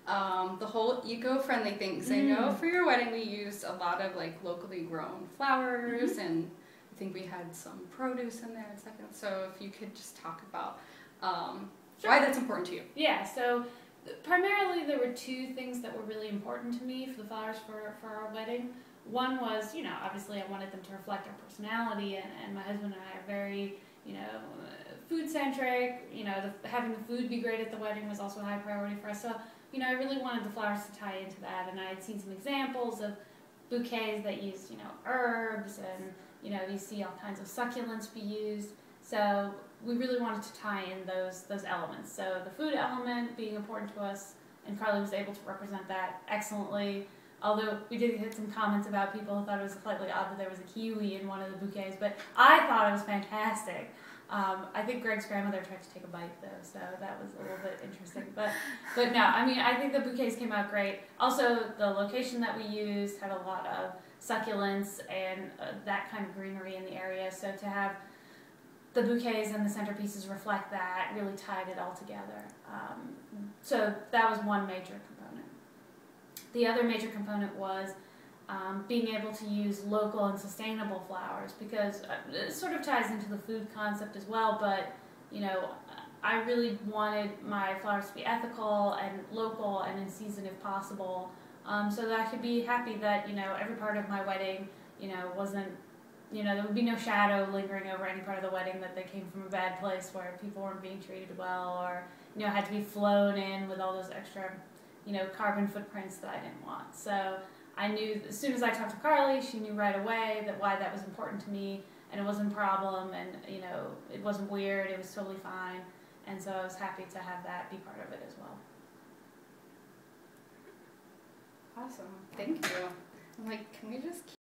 The whole eco-friendly things. I know for your wedding we used a lot of like locally grown flowers, and I think we had some produce in there and stuff. So if you could just talk about why that's important to you. Yeah, so primarily there were two things that were really important to me for the flowers for our wedding. One was, you know, obviously I wanted them to reflect our personality, and my husband and I are very, you know, food-centric. You know, having the food be great at the wedding was also a high priority for us. So, you know, I really wanted the flowers to tie into that, and I had seen some examples of bouquets that used, you know, herbs, and, you know, you see all kinds of succulents be used. So we really wanted to tie in those elements. So the food element being important to us, and Carly was able to represent that excellently. Although we did get some comments about people who thought it was slightly odd that there was a kiwi in one of the bouquets, but I thought it was fantastic. I think Greg's grandmother tried to take a bite though, so that was a little bit interesting. But no, I mean, I think the bouquets came out great. Also, the location that we used had a lot of succulents and that kind of greenery in the area, so to have the bouquets and the centerpieces reflect that really tied it all together. So that was one major component. The other major component was being able to use local and sustainable flowers, because it sort of ties into the food concept as well, but you know, I really wanted my flowers to be ethical and local and in season if possible, so that I could be happy that, you know, every part of my wedding, you know, wasn't, you know, there would be no shadow lingering over any part of the wedding that they came from a bad place where people weren't being treated well, or, you know, had to be flown in with all those extra, you know, carbon footprints that I didn't want. So I knew as soon as I talked to Carly, she knew right away that why that was important to me, and it wasn't a problem, and, you know, it wasn't weird, it was totally fine, and so I was happy to have that be part of it as well. Awesome. Thank you. I'm like, can we just keep